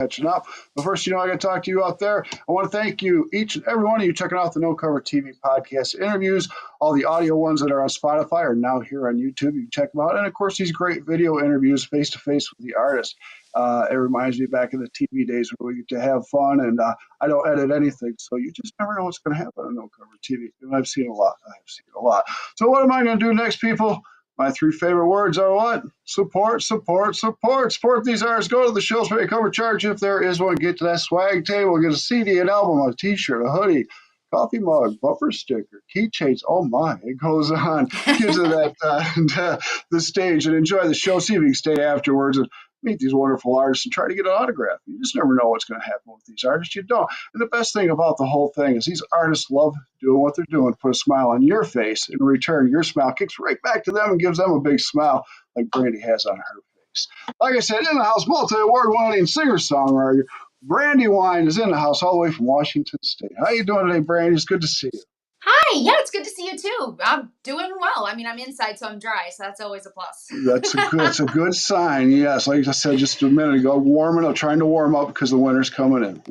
catching up. But first, I got to talk to you out there. I want to thank you, each and every one of you, checking out the No Cover TV podcast interviews. All the audio ones that are on Spotify are now here on YouTube. You can check them out. And of course, these great video interviews face to face with the artist. It reminds me back in the TV days where we get to have fun, and I don't edit anything, so you just never know what's going to happen on No Cover TV. And I've seen a lot. So what am I going to do next, people? My 3 favorite words are what? Support, support, support. Support these artists. Go to the shows, pay cover charge if there is one. Get to that swag table. Get a CD, an album, a T-shirt, a hoodie, coffee mug, bumper sticker, keychains. Oh my, it goes on. Get to that the stage and enjoy the show. See if you can stay afterwards and meet these wonderful artists and try to get an autograph. You just never know what's going to happen with these artists. You don't. And the best thing about the whole thing is these artists love doing what they're doing, put a smile on your face. In return, your smile kicks right back to them and gives them a big smile like Brandi has on her face. Like I said, in the house, multi-award winning singer-songwriter Brandi Huang is in the house all the way from Washington State. How you doing today, Brandi? It's good to see you. Hi, yeah, it's good to see you too. I'm doing well. I mean, I'm inside, so I'm dry, so that's always a plus. That's a good sign. Yes, like I said just a minute ago, warming up, trying to warm up because the winter's coming in.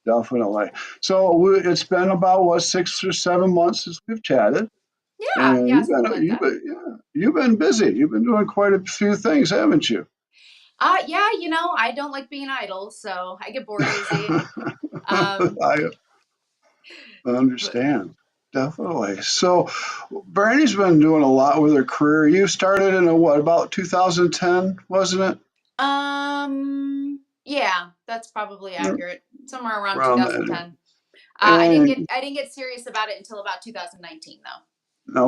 Definitely. So it's been about 6 or 7 months since we've chatted. Yeah, and you've been busy. You've been doing quite a few things, haven't you? Yeah, I don't like being idle, so I get bored easy. I understand. Definitely. So Brandi's been doing a lot with her career. You started in about 2010, wasn't it? Yeah, that's probably accurate. Somewhere around 2010. I didn't get serious about it until about 2019 though.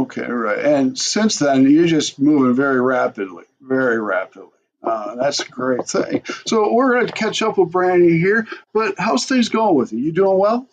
Okay, right. And since then you're just moving very rapidly. That's a great thing. So we're going to catch up with Brandi here, but how's things going with you? You doing well?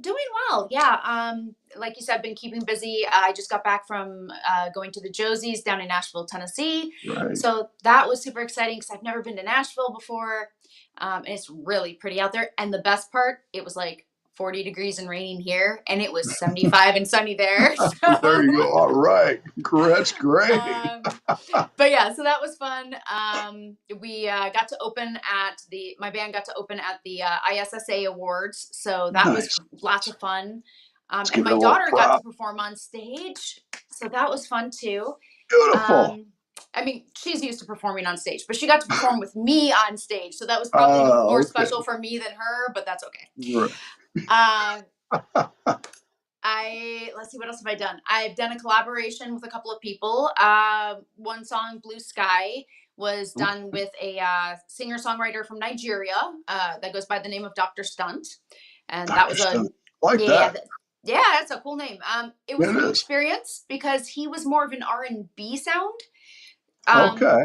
Doing well, yeah. Like you said, I've been keeping busy. I just got back from going to the Josies down in Nashville, Tennessee. Right. So that was super exciting because I've never been to Nashville before. And it's really pretty out there. And the best part, it was like 40 degrees and raining here, and it was 75 and sunny there. So. There you go. All right. That's great. But yeah, so that was fun. We got to open my band got to open at the ISSA Awards. So that was lots of fun. And my daughter got to perform on stage. So that was fun too. Beautiful. I mean, she's used to performing on stage, but she got to perform with me on stage. So that was probably more special for me than her, but that's okay. Right. Let's see, what else have I done? I've done a collaboration with a couple of people. One song, Blue Sky, was done with a singer-songwriter from Nigeria that goes by the name of Dr. Stunt. And that was that's a cool name. It was a new experience because he was more of an R&B sound.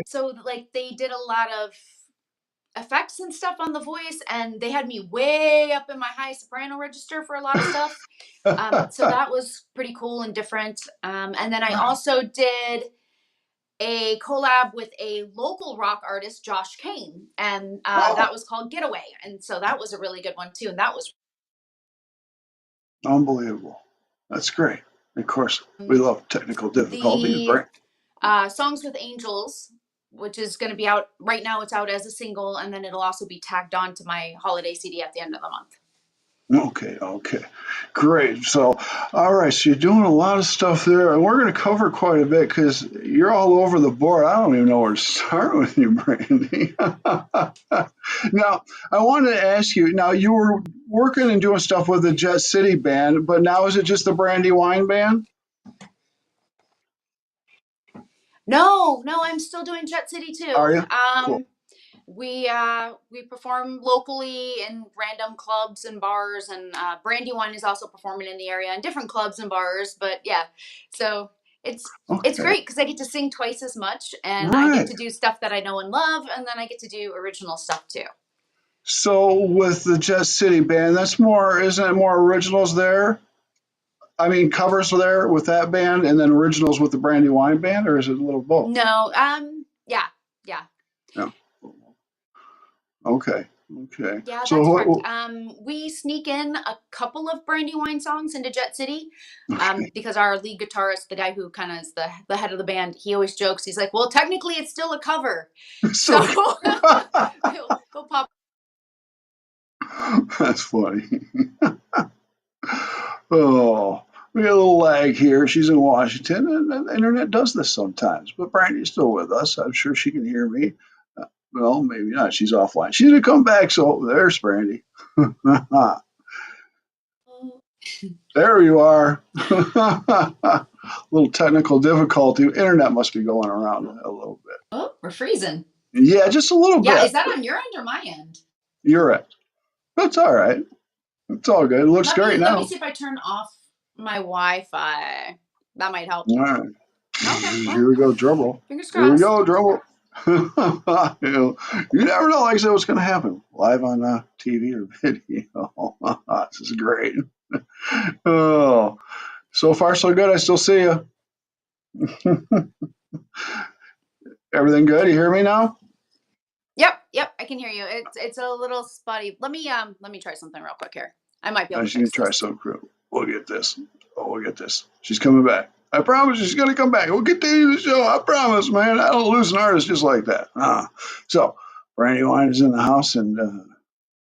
So like they did a lot of effects and stuff on the voice, and they had me way up in my high soprano register for a lot of stuff. So that was pretty cool and different. And then I also did a collab with a local rock artist, Josh Kane, and that was called Getaway. And so that was a really good one too. And that was unbelievable. That's great. Of course, we love technical difficulties, right? Songs with Angels, which is going to be out right now. It's out as a single, and then it'll also be tagged on to my holiday CD at the end of the month. Okay. Great. So, all right. So you're doing a lot of stuff there, and we're going to cover quite a bit because you're all over the board. I don't even know where to start with you, Brandi. Now, I wanted to ask you, now you were working and doing stuff with the Jet City band, but now is it just the Brandi Huang band? No, I'm still doing Jet City too. Are you? Cool. We perform locally in random clubs and bars, and Brandi Huang is also performing in the area in different clubs and bars. But yeah, so it's great because I get to sing twice as much, and I get to do stuff that I know and love, and then I get to do original stuff too. So with the Jet City band, isn't it more originals there? I mean, covers there with that band, and then originals with the Brandi Huang band, or is it a little both? No, yeah. Okay. Okay. Yeah, So that's what? correct. We sneak in a couple of Brandi Wine songs into Jet City, Okay. because our lead guitarist, the guy who kind of is the head of the band, he always jokes. He's like, "Well, technically, it's still a cover." So So he'll pop. that's funny. Oh, we got a little lag here. She's in Washington, and the internet does this sometimes. But Brandy's still with us. I'm sure she can hear me. Well, maybe not. She's offline. She's gonna come back. So there's Brandy. There you are. Little technical difficulty. Internet must be going around a little bit. Oh, we're freezing. Yeah, just a little Yeah, bit. is that on your end or my end? You're right. That's all right. It's all good. It looks great Let me now. see if I turn off my Wi-Fi. That might help. All right. Okay, Here well, we go, drum roll. fingers Here we crossed. go, drum roll. You never know, like I said, what's going to happen live on TV or video. This is great. Oh, so far so good. I still see you. Everything good? You hear me now? Yep, I can hear you. It's a little spotty. Let me try something real quick here. I might be able to She's gonna fix try this. something cool. We'll get this. Oh, we'll get this. She's coming back. I promise she's gonna come back. We'll continue the show. I promise, man. I don't lose an artist just like that. So, Brandi Wine is in the house, and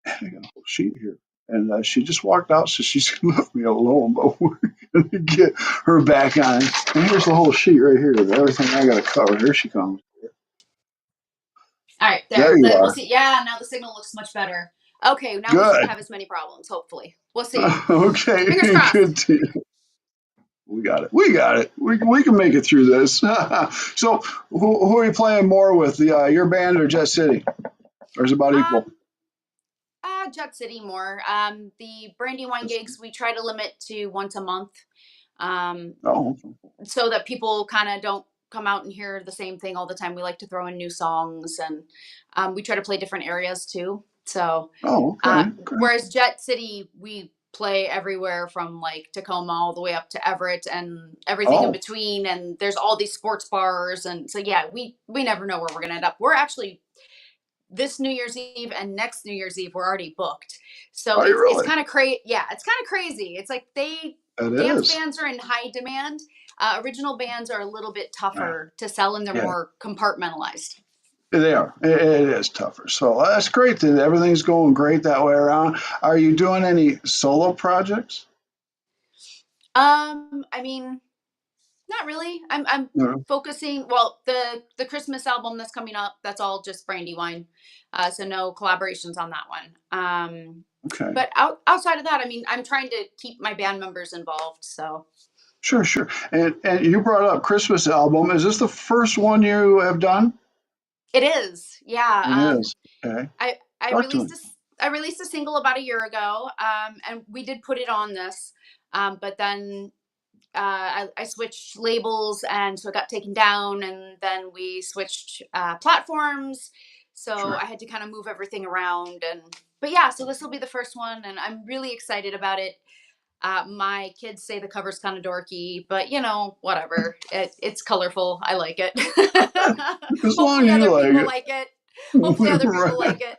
I got a whole sheet here. And she just walked out, so she's left me alone. But we're gonna get her back on. And here's the whole sheet right here of everything I gotta cover. Here she comes. All right, There there. you We'll are. see. Yeah, now the signal looks much better. Okay, now we shouldn't Good. have as many problems. Hopefully, we'll see. Okay. Fingers crossed. Good. We got it. We got it. We can make it through this. So, who are you playing more with, your band or Jet City? Or is it about equal? Um, Jet City more. The Brandi Wine gigs we try to limit to once a month, um, Oh, so that people kind of don't come out and hear the same thing all the time. We like to throw in new songs, and we try to play different areas too. So, oh, okay. Okay. whereas Jet City, we play everywhere from like Tacoma all the way up to Everett and everything in Oh, between. And there's all these sports bars, and so yeah, we never know where we're gonna end up. We're actually this New Year's Eve and next New Year's Eve we're already booked. So are you it's really? kind of crazy. Yeah, it's kind of crazy. It's like It dance is. bands are in high demand. Original bands are a little bit Yeah. tougher to sell, and they're Yeah, more compartmentalized. they are. It is tougher. So that's great that everything's going great that way around. Are you doing any solo projects? I mean, not really. I'm No. focusing. Well, the Christmas album that's coming up, that's all just Brandi Wine. So no collaborations on that one. Okay. But outside of that, I mean, I'm trying to keep my band members involved. So Sure, sure. And you brought up Christmas album. Is this the first one you have done? it is, yeah. It is. Okay. I Talk to released me. I released a single about a year ago, and we did put it on this, but then I switched labels, and so it got taken down, and then we switched platforms, so Sure. I had to kind of move everything around, and but yeah, so this will be the first one, and I'm really excited about it. My kids say the cover's kind of dorky, but whatever. It's colorful. I like it. As long Hopefully, as you other like people it. like it. Hopefully, other people Right. like it.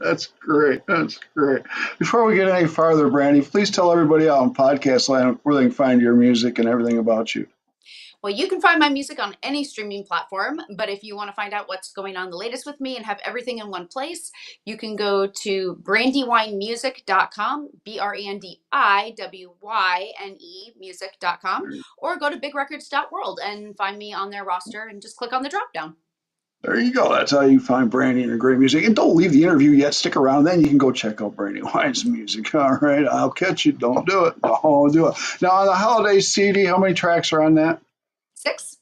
That's great. That's great. Before we get any farther, Brandy, please tell everybody out in podcast land where they can find your music and everything about you. Well, you can find my music on any streaming platform, but if you want to find out what's going on the latest with me and have everything in one place, you can go to brandiwinemusic.com, BRANDIWYNE music.com, or go to bigrecords.world and find me on their roster and just click on the drop down. There you go. That's how you find Brandy and her great music. And don't leave the interview yet. Stick around. Then you can go check out Brandy Wine's music. All right. I'll catch you. Don't do it. Don't do it. Now, on the holiday CD, how many tracks are on that? 6.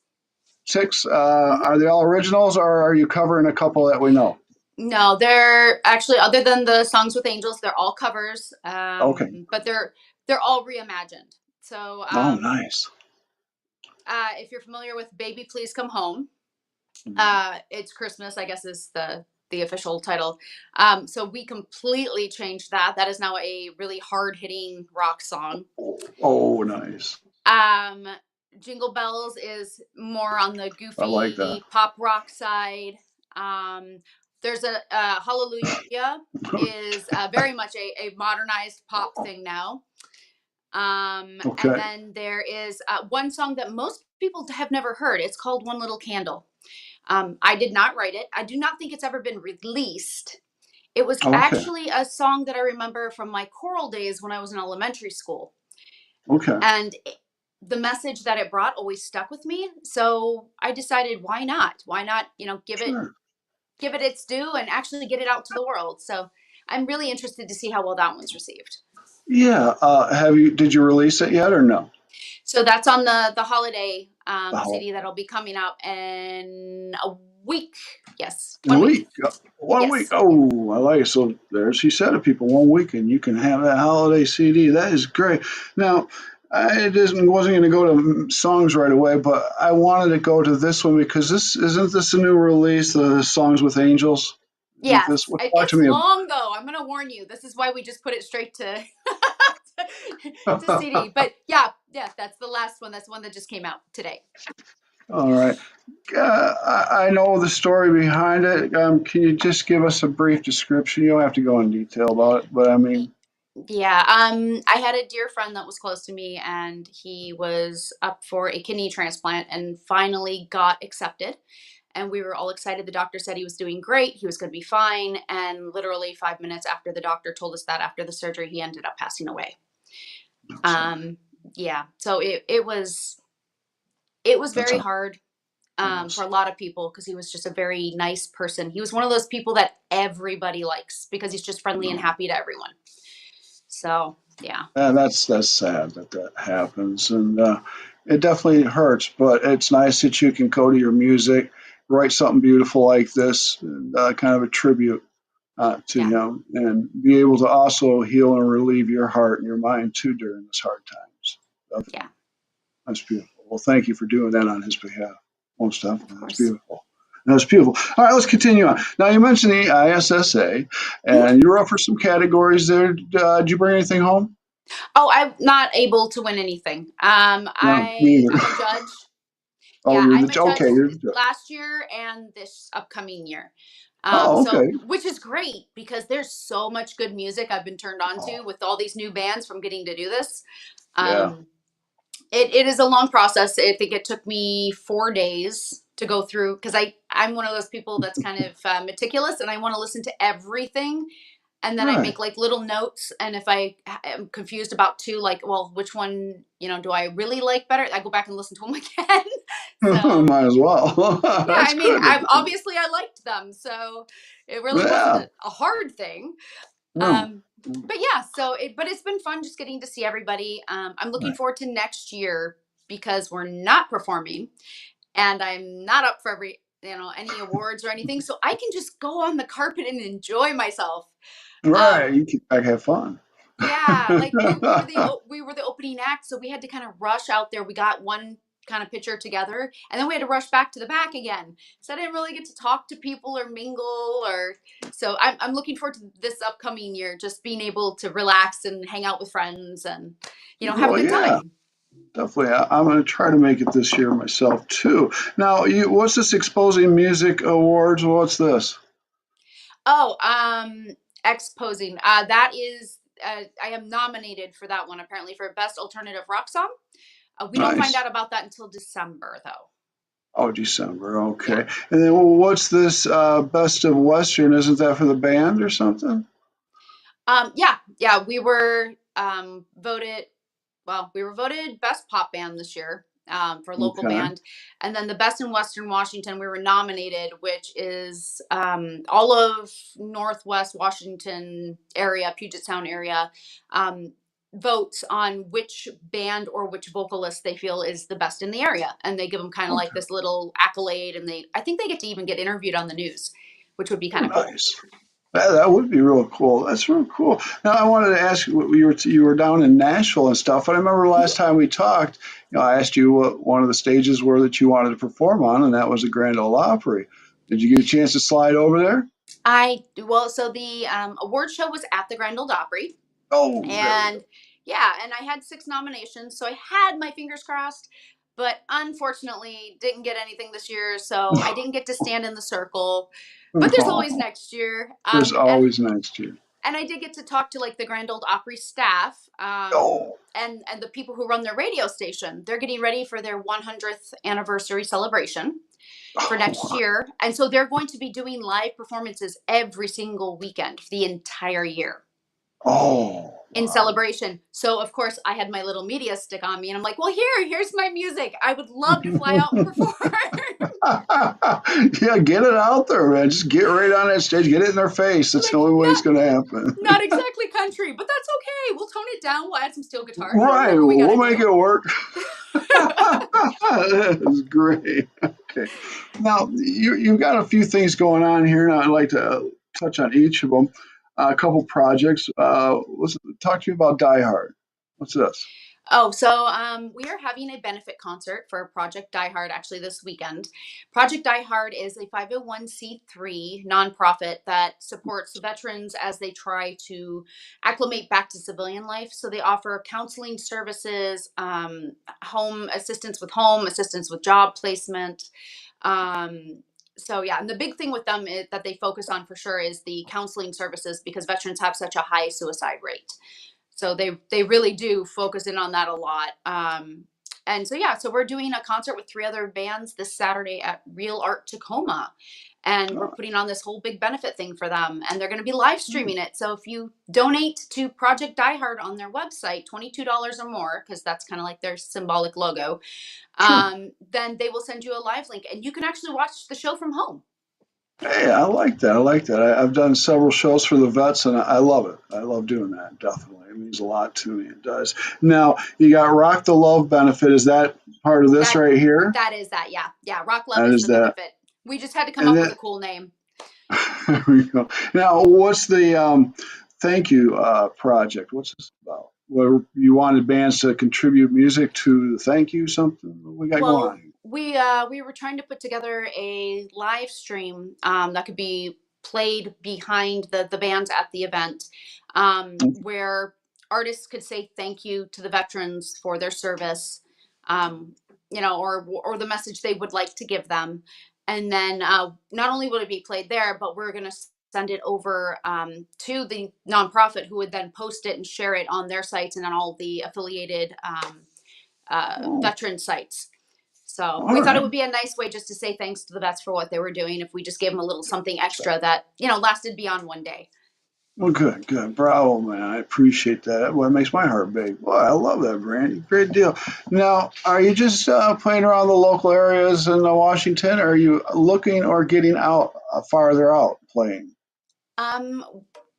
Six. Mm-hmm. Are they all originals or are you covering a couple that we know? No, they're actually, other than the songs with angels, they're all covers, Okay. but they're all reimagined. So Oh, nice. if you're familiar with "Baby Please Come Home," Mhm. it's Christmas, I guess, is the official title. So we completely changed that. That is now a really hard hitting rock song. Oh, nice. Um, Jingle Bells is more on the I like that. goofy pop rock side. Um, There's a Hallelujah is very much a modernized pop thing now. And Okay. then there is one song that most people have never heard. It's called One Little Candle. I did not write it. I do not think it's ever been released. It was Okay. actually a song that I remember from my choral days when I was in elementary school. Okay. And the message that it brought always stuck with me. So I decided, why not? Why not, Sure. give it its due and actually get it out to the world. So I'm really interested to see how well that one's received. Yeah. Did you release it yet or no? So that's on the holiday Oh, CD that'll be coming out in a week. Yes, in a 1 week. week. 1 week. Yes. Oh, I like it. So there she said it, people. 1 week, and you can have that holiday CD. That is great. Now, wasn't going to go to songs right away, but I wanted to go to this one because this a new release, the Songs with Angels? Isn't Yes. this what? Talk to It's me long though. I'm gonna warn you. This is why we just put it straight to to CD. But yeah, that's the last one. That's the one that just came out today. All right. I know the story behind it. Can you just give us a brief description? You don't have to go in detail about it, but I mean, Yeah, I had a dear friend that was close to me, and he was up for a kidney transplant and finally got accepted. And we were all excited. The doctor said he was doing great, he was going to be fine. And literally 5 minutes after the doctor told us that, after the surgery, he ended up passing away. I'm sorry. Um, yeah, so it was That's very how hard it for was. a lot of people because he was just a very nice person. He was one of those people that everybody likes because he's just friendly and No. happy to everyone. So yeah. And that's sad that that happens, and it definitely hurts. But it's nice that you can go to your music, write something beautiful like this, and, kind of a tribute to Yeah. him, and be able to also heal and relieve your heart and your mind too during this hard times. Yeah, Definitely, that's beautiful. Well, thank you for doing that on his behalf. Most of definitely, that's course. beautiful. That's beautiful. All right, let's continue on. Now, you mentioned the ISSA, Mhm. and you were up for some categories there. Did you bring anything home? Oh, I'm not able to win anything. No, me I'm a either. judge. Oh, Yeah, you're I'm the a judge okay. You're the judge. last year and this upcoming year. Oh, So okay. which is great because there's so much good music I've been turned on Oh, to with all these new bands from getting to do this. yeah. Um, it is a long process. I think it took me 4 days to go through because I'm one of those people that's kind of meticulous and I want to listen to everything, and then I Right. make like little notes. And if I am confused about two, like, well, which one, do I really like better? I go back and listen to them again. So Might as well. yeah, I That's mean, good. I liked them, so it really wasn't Yeah. a hard thing. No. Um, but yeah, but it's been fun just getting to see everybody. I'm looking Right. forward to next year because we're not performing, and I'm not up for any awards or anything, so I can just go on the carpet and enjoy myself. Right. Um, You can, I have fun. yeah, like we were the opening act, so we had to kind of rush out there. We got one kind of picture together, and then we had to rush back to the back again. So I didn't really get to talk to people or mingle, or so I'm looking forward to this upcoming year, just being able to relax and hang out with friends and have a Well, good yeah, time. definitely. I'm going to try to make it this year myself too. Now, what's this Exposing Music Awards? What's this? Oh, exposing. That is. I am nominated for that one apparently for best alternative rock song. We don't find Nice. out about that until December though. Oh, December. Yeah. Okay. And then what's this Best of Western? Isn't that for the band or something? Yeah. We were voted best pop band this year for local Okay. band, and then the best in Western Washington. We were nominated, which is all of Northwest Washington area, Puget Sound area. Votes on which band or which vocalist they feel is the best in the area, and they give them kind of like Okay. this little accolade, and I think they get to even get interviewed on the news, which would be Oh, kind of cool. nice. That would be real cool. That's real cool. Now, I wanted to ask you, you were down in Nashville and stuff, but I remember last time we talked, I asked you what one of the stages were that you wanted to perform on, and that was the Grand Ole Opry. Did you get a chance to slide over there? So the award show was at the Grand Ole Opry, Oh, there we go. and yeah, and I had 6 nominations, so I had my fingers crossed, but unfortunately didn't get anything this year, so I didn't get to stand in the circle. But there's always next year. There's always next year. And I did get to talk to like the Grand Ole Opry staff, Oh, and the people who run their radio station. They're getting ready for their 100th anniversary celebration for next year, and so they're going to be doing live performances every single weekend for the entire year. Oh, in wow. celebration. So of course I had my little media stick on me, and I'm like, well, here's my music. I would love to fly out and perform. Yeah, get it out there, man. Just get right on that stage, get it in their face. That's Like, the only way it's going to happen. Not exactly country, but that's okay. We'll tone it down. We'll add some steel guitar. Right, Whatever we we'll gotta make do. it work. That's great. Okay, now you've got a few things going on here, and I'd like to touch on each of them. A couple projects. Let's talk to you about Die Hard. What's this? Oh, so we are having a benefit concert for Project Die Hard actually this weekend. Project Die Hard is a 501c3 nonprofit that supports veterans as they try to acclimate back to civilian life. So they offer counseling services, home assistance with job placement. So yeah, and the big thing with them is, that they focus on for sure, is the counseling services, because veterans have such a high suicide rate. So they really do focus in on that a lot. And so yeah, so we're doing a concert with 3 other bands this Saturday at Real Art Tacoma, and we're putting on this whole big benefit thing for them, and they're going to be live streaming it. So if you donate to Project Die Hard on their website, $22 or more, because that's kind of like their symbolic logo, then they will send you a live link, and you can actually watch the show from home. Hey, I like that. I like that. I've done several shows for the vets, and I love it. I love doing that. Definitely, it means a lot to me. It does. Now you got Rock the Love benefit. Is that part of this That right here? that is that. Yeah. Rock Love That is is the that. benefit. We just had to come And up with then a cool name. there we go. Now, what's the thank you project? What's this about? Where you wanted bands to contribute music to the thank you something? What we got going Well, on? we were trying to put together a live stream that could be played behind the bands at the event, where artists could say thank you to the veterans for their service, um, or the message they would like to give them. And then not only would it be played there, but we're going to send it over to the nonprofit, who would then post it and share it on their sites and on all the affiliated Oh, veteran sites. So all we thought it right. would be a nice way just to say thanks to the vets for what they were doing, if we just gave them a little something extra that, lasted beyond one day. Well, good, good. Bravo, man. I appreciate that. Well, it makes my heart big. Well, I love that, Brandy. Great deal. Now, are you just playing around the local areas in Washington, or are you looking or getting out farther out playing? Um,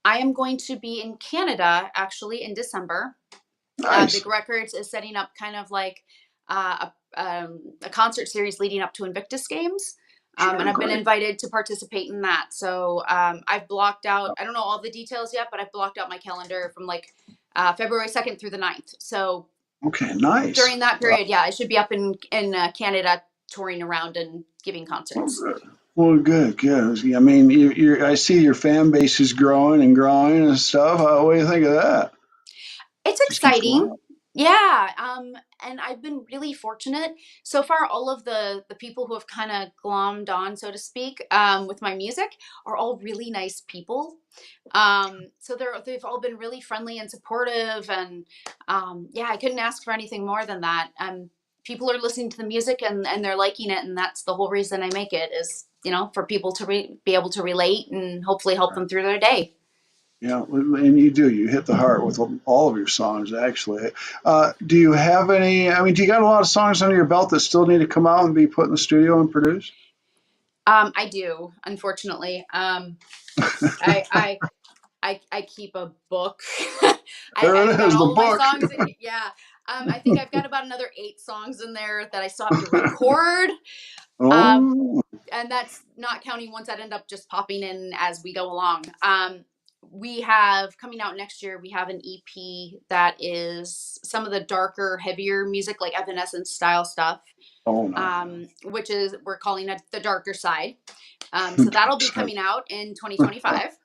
I am going to be in Canada actually in December. Nice. Big Records is setting up kind of like a concert series leading up to Invictus Games. Sure, And I've been great. invited to participate in that. So I've blocked out, I don't know all the details yet, but I've blocked out my calendar from like February 2nd through the 9th. So Okay, nice. during that period, yeah, I should be up in Canada touring around and giving Well, concerts. good. Well, good, good. I mean, I see your fan base is growing and growing and stuff. What do you think of that? It's Just keeps going exciting. up. Yeah. And I've been really fortunate so far. All of the people who have kind of glommed on, so to speak, with my music are all really nice people. So they've all been really friendly and supportive, and yeah, I couldn't ask for anything more than that. People are listening to the music, and they're liking it, and that's the whole reason I make it, is for people to be able to relate and hopefully help them through their day. Yeah, and you do. You hit the heart with all of your songs, actually. Do you have any? I mean, do you got a lot of songs under your belt that still need to come out and be put in the studio and produced? I do, unfortunately. I, I I keep a book. There I've it got is, the all of my book. songs in. Yeah. I think I've got about another 8 songs in there that I still have to record. Um, Oh, and that's not counting ones that end up just popping in as we go along. We have coming out next year, we have an EP that is some of the darker, heavier music, like Evanescence style stuff, oh no. which is, we're calling it the darker side. So that'll be coming out in 2025.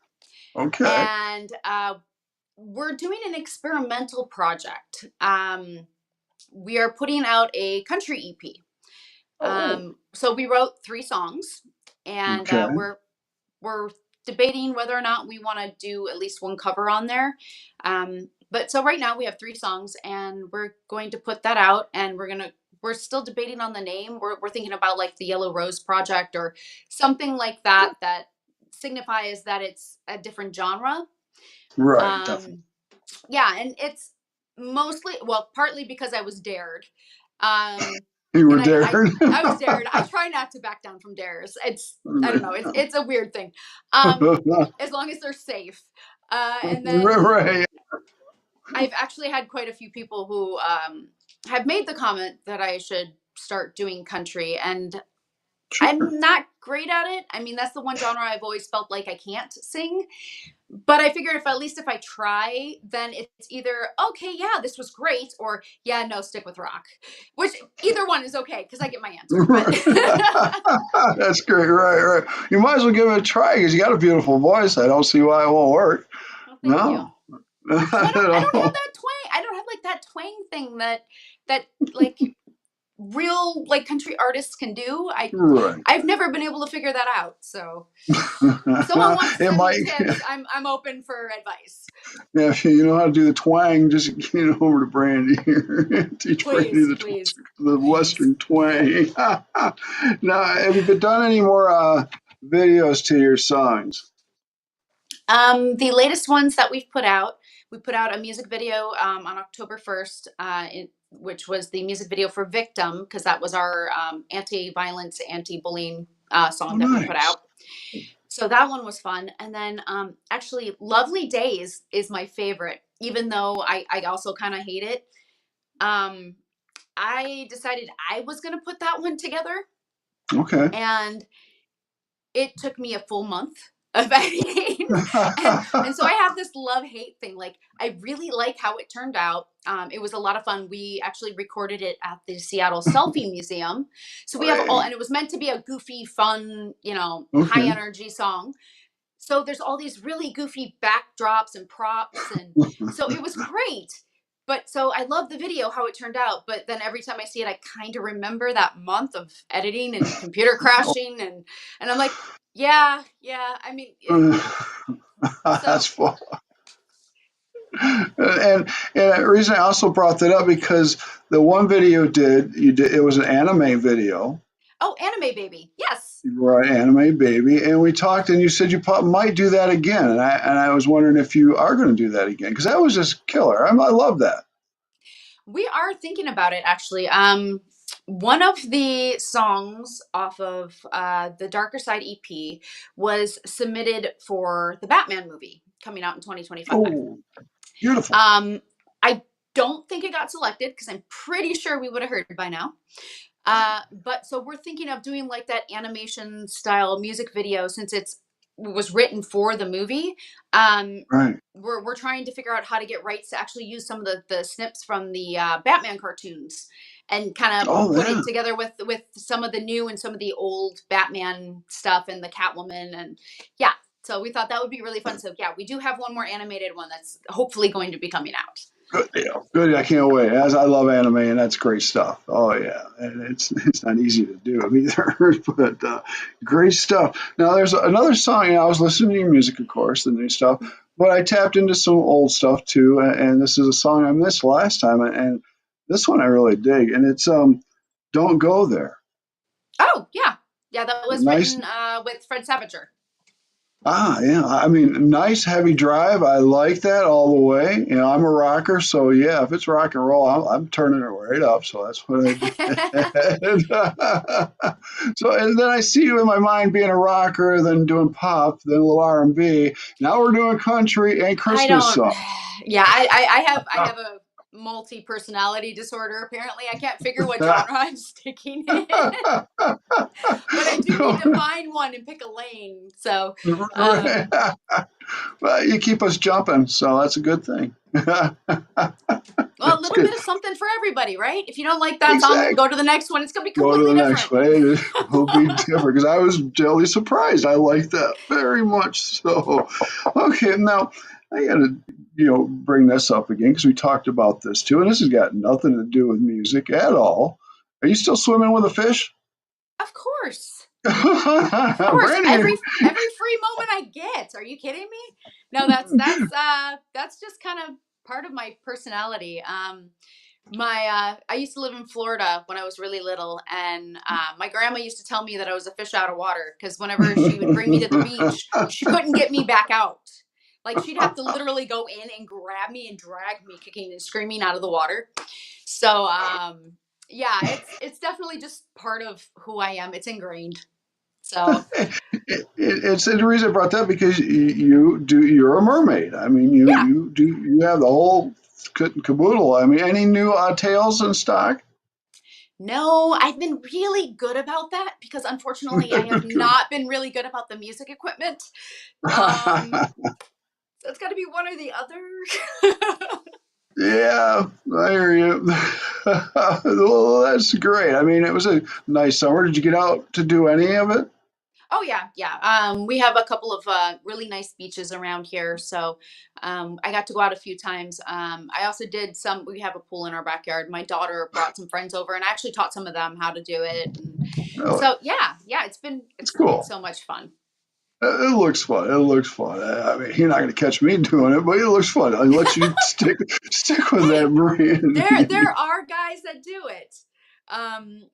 Okay. And we're doing an experimental project. We are putting out a country EP. Oh, So we wrote 3 songs, and okay. we're debating whether or not we want to do at least one cover on there. But so right now we have 3 songs, and we're going to put that out, and we're still debating on the name. We're thinking about like the Yellow Rose Project or something like that that signifies that it's a different genre. Right, definitely. Um, yeah, and it's mostly, well, partly because I was dared. You were And dared. I was dared. I try not to back down from dares. I don't know. It's a weird thing. As long as they're safe. And then Right. I've actually had quite a few people who have made the comment that I should start doing country, and Sure. I'm not great at it. I mean, that's the one genre I've always felt like I can't sing. But I figured if at least if I try, then it's either okay, yeah, this was great, or yeah, no, stick with rock. Which either one is okay because I get my answer. But That's great. Right. You might as well give it a try because you got a beautiful voice. I don't see why it won't work. well, thank you. No. Well, I don't have that twang. I don't have like that twang thing that like real like country artists can do. Right. I've never been able to figure that out. So if someone wants to It send might. me tips, I'm open for advice. Yeah, if you know how to do the twang, just get it over to Brandy here. Teach Brandy Please, please, the please. Western twang. Now, have you done any more videos to your songs? The latest ones that we've put out, we put out a music video on October 1st, which was the music video for Victim, because that was our anti-violence, anti-bullying Oh, song that we put nice. out. So that one was fun. And then actually, Lovely Days is my favorite, even though I also kind of hate it. I decided I was going to put that one together, Okay. and it took me a full month of editing. and so I have this love-hate thing. Like, I really like how it turned out. It was a lot of fun. We actually recorded it at the Seattle Selfie Museum. So we have all, Hey, and it was meant to be a goofy, fun, high okay. energy song. So there's all these really goofy backdrops and props, and so it was great. But so I love the video how it turned out, but then every time I see it, I kind of remember that month of editing and computer crashing, and I'm like, yeah, yeah. I mean, That's so fun. And the reason I also brought that up because the one video you did it was an anime video. oh, Anime Baby, yes. You were an anime baby, and we talked, and you said you might do that again, and I was wondering if you are going to do that again because that was just killer. I love that. We are thinking about it actually. One of the songs off of the Darker Side EP was submitted for the Batman movie coming out in 2025. Oh, beautiful. I don't think it got selected because I'm pretty sure we would have heard it by now. But so we're thinking of doing like that animation style music video since it was written for the movie. Right. We're trying to figure out how to get rights to actually use some of the snips from the Batman cartoons and kind of Oh, put yeah. it together with some of the new and some of the old Batman stuff and the Catwoman, and yeah. So we thought that would be really fun. So yeah, we do have one more animated one that's hopefully going to be coming out. Good deal. Good. I can't wait. As I love anime, and that's great stuff. Oh yeah, and it's not easy to do either, but great stuff. Now there's another song. I was listening to your music, of course, the new stuff, but I tapped into some old stuff too. And this is a song I missed last time, and this one I really dig, and it's "Don't Go There." Oh yeah, yeah, that was Nice. written with Fred Savager. Yeah. I mean, nice heavy drive. I like that all the way. I'm a rocker, so yeah, if it's rock and roll, I'm turning it right up. So that's what I did. So, and then I see you in my mind being a rocker, then doing pop, then a little R&B. Now we're doing country and I Christmas don't. songs. Yeah, I have a multi personality disorder. Apparently, I can't figure what genre I'm sticking in, but I do need to find one and pick a lane. So, Well, you keep us jumping, so that's a good thing. well, a That's little good. bit of something for everybody, right? If you don't like that song, Exactly. go to the next one. It's gonna be Go to completely the next different. one. It will be different because I was totally surprised. I like that very much. So, okay, now I got to bring this up again because we talked about this too, and this has got nothing to do with music at all. Are you still swimming with a fish? Of course. Of course, Brandi. every free moment I get. Are you kidding me? No, that's just kind of part of my personality. I used to live in Florida when I was really little, and my grandma used to tell me that I was a fish out of water because whenever she would bring me to the beach, she couldn't get me back out. Like she'd have to literally go in and grab me and drag me, kicking and screaming out of the water. So yeah, it's definitely just part of who I am. It's ingrained. So It's the reason I brought that because you're a mermaid. I mean, yeah. you have the whole kit and caboodle. I mean, any new tails in stock? No, I've been really good about that because unfortunately I have not been really good about the music equipment. Um, so it's got to be one or the other. Yeah, I hear you. Well, that's great. I mean, it was a nice summer. Did you get out to do any of it? Oh yeah, yeah. We have a couple of really nice beaches around here, so I got to go out a few times. I also did some. We have a pool in our backyard. My daughter brought some friends over, and I actually taught some of them how to do it. And Really? so yeah, yeah. It's It's cool. so much fun. It looks fun. It looks fun. I mean, you're not going to catch me doing it, but it looks fun. I'll let you stick with that Hey, there brand. are guys that do it. Um,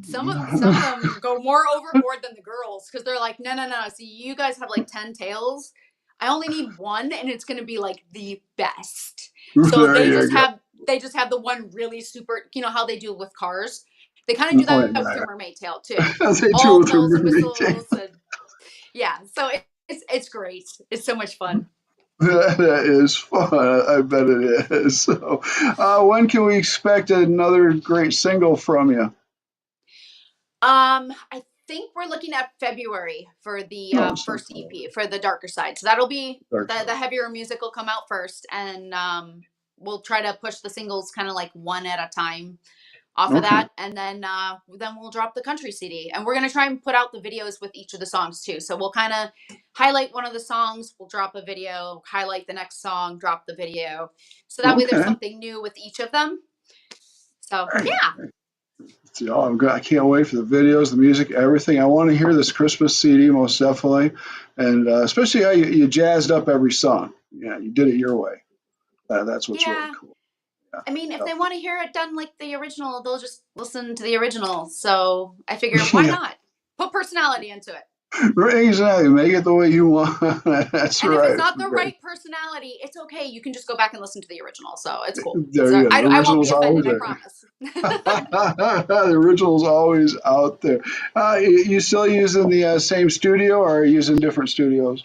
some of them go more overboard than the girls because they're like, no, no, no. See, you guys have like 10 tails. I only need one, and it's gonna be like the best. So There you go. they just have the one really super. You know how they do with cars. They kind of do Oh, that with yeah, their mermaid tail too. yeah. They do All with their bells and mermaid. whistles and yeah. So it's great. It's so much fun. That is fun. I bet it is. So, when can we expect another great single from you? I think we're looking at February for the No, first something EP for the Darker Side. So that'll be dark the side. heavier music will come out first, and we'll try to push the singles kind of like one at a time off of Okay. that, and then we'll drop the country CD, and we're gonna try and put out the videos with each of the songs too. So we'll kind of highlight one of the songs, we'll drop a video, highlight the next song, drop the video, so that way there's Okay. something new with each of them. So Hey, yeah, see, oh, I can't wait for the videos, the music, everything. I want to hear this Christmas CD most definitely, and especially how you jazzed up every song. Yeah, you did it your way. That's what's really yeah. cool. Yeah, I mean, if they definitely. want to hear it done like the original, they'll just listen to the original. So I figure, why Yeah, not? Put personality into it. exactly. Make it the way you want. That's And if it's right. not the Great. right personality, it's okay. You can just go back and listen to the original. So it's cool. There you go. The I won't be original's always offended, I there. promise. The original's always out there. You still using the same studio, or are you using different studios?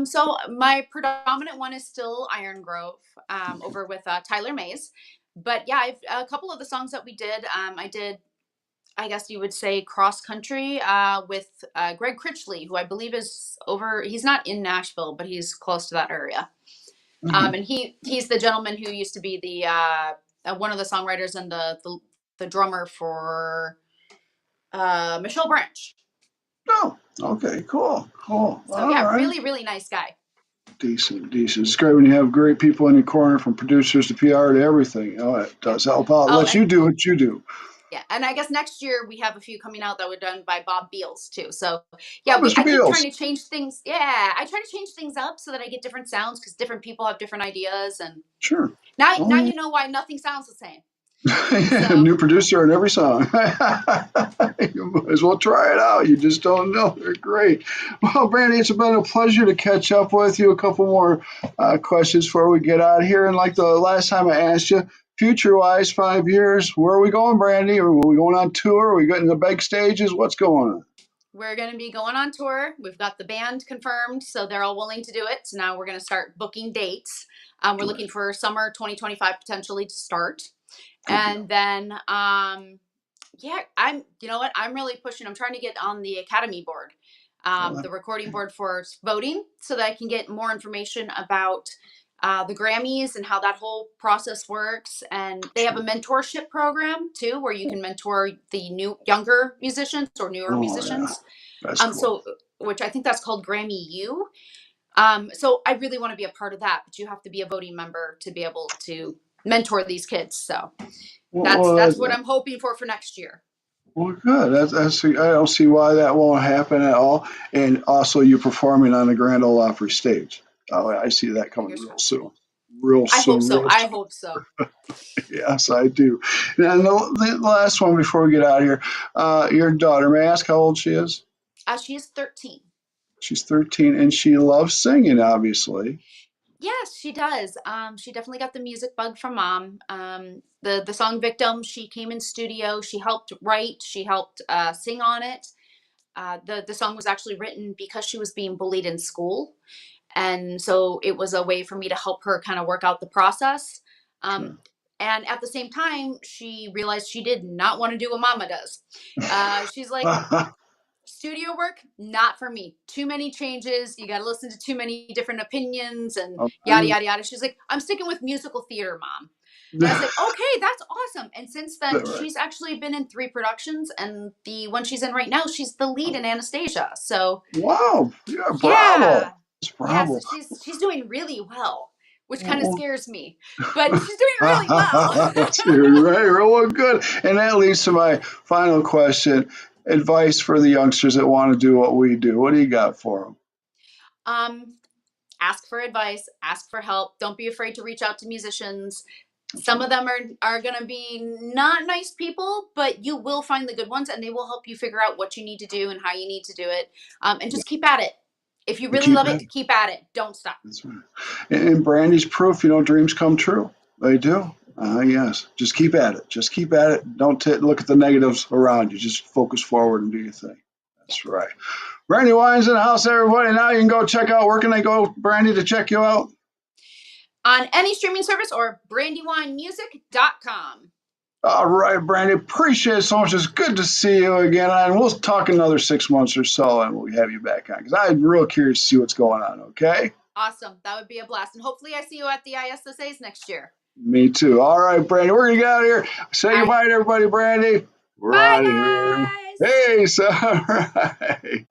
So my predominant one is still Iron Grove, over with Tyler Mays. But yeah, a couple of the songs that we did, I did, I guess you would say, cross country with Greg Critchley, who I believe is over. He's not in Nashville, but he's close to that area. Mhm. And he's the gentleman who used to be the one of the songwriters and the drummer for Michelle Branch. Oh, okay, cool, cool. So All yeah, right. really really nice guy. Decent, decent. It's great when you have great people in your corner, from producers to PR to everything. Oh, it Yeah. does help out. Oh, Let you and do what you do. yeah, and I guess next year we have a few coming out that were done by Bob Beals too. So Oh, yeah, we Mr. I keep trying Beals. to change things. Yeah, I try to change things up so that I get different sounds because different people have different ideas, and Sure. now Oh, you know why nothing sounds the same. yeah. So New producer in every song. You might as well try it out. You just don't know. They're great. Well, Brandy, it's been a pleasure to catch up with you. A couple more questions before we get out of here. And like the last time I asked you, future wise, 5 years, where are we going, Brandy? Are we going on tour? Are we getting the big stages? What's going on? we're going to be going on tour. We've got the band confirmed, so they're all willing to do it. So now we're going to start booking dates. We're Good, looking for summer 2025 potentially to start. good deal. And then, yeah, you know what? I'm really pushing. I'm trying to get on the Academy board, Well, the recording board for voting, so that I can get more information about the Grammys and how that whole process works. And they have a sure. mentorship program too, where you can mentor the younger musicians or newer Oh, yeah. musicians. That's cool. So which I think that's called Grammy U. So I really want to be a part of that, but you have to be a voting member to be able to mentor these kids. So Well, that's what I'm hoping for next year. Well, good. I don't see why that won't happen at all. And also, you performing on the Grand Ole Opry stage. Oh, I see that coming Fingers real crossed. soon. Real I hope soon, so. real I soon. hope so. Yes, I do. And the last one before we get out of here, your daughter, may I ask how old she is? She's 13. She's 13 and she loves singing, obviously. Yes, she does. She definitely got the music bug from mom. The song "Victim," she came in studio. She helped write. She helped sing on it. The song was actually written because she was being bullied in school, and so it was a way for me to help her kind of work out the process. Um, Sure. and at the same time, she realized she did not want to do what mama does. She's like, studio work, not for me. Too many changes. You got to listen to too many different opinions and yada, Okay. yada, yada. She's like, I'm sticking with musical theater, mom. And I was like, okay, that's awesome. And since then, Right. she's actually been in 3 productions. And the one she's in right now, she's the lead in Anastasia. So, Wow. Yeah, bravo. yeah. Yeah. So Bravo. she's doing really well, which kind of Well, scares me. But she's doing really well. right, real good. And that leads to my final question. Advice for the youngsters that want to do what we do. What do you got for them? um, Ask for advice, ask for help. Don't be afraid to reach out to musicians. Some of them are going to be not nice people, but you will find the good ones and they will help you figure out what you need to do and how you need to do it. And just keep at it. If you You really keep love at it, it. keep at it. Don't stop. That's right. And Brandy's proof, dreams come true. They do. Yes. Just keep at it. Just keep at it. Don't look at the negatives around you. Just focus forward and do your thing. Yeah. That's right. Brandy Wine's in the house, everybody. Now you can go check out. Where can they go, Brandy, to check you out? On any streaming service or brandywinemusic.com. All right, Brandy. Appreciate it so much. It's good to see you again. And we'll talk another 6 months or so and we'll have you back on because I'm real curious to see what's going on. Okay. Awesome. That would be a blast. And hopefully I see you at the ISSAs next year. Me too. All right, Brandy. We're going to get out of here. Say All right. goodbye to everybody, Brandy. We're Bye, out of here. guys. Hey, so, all right.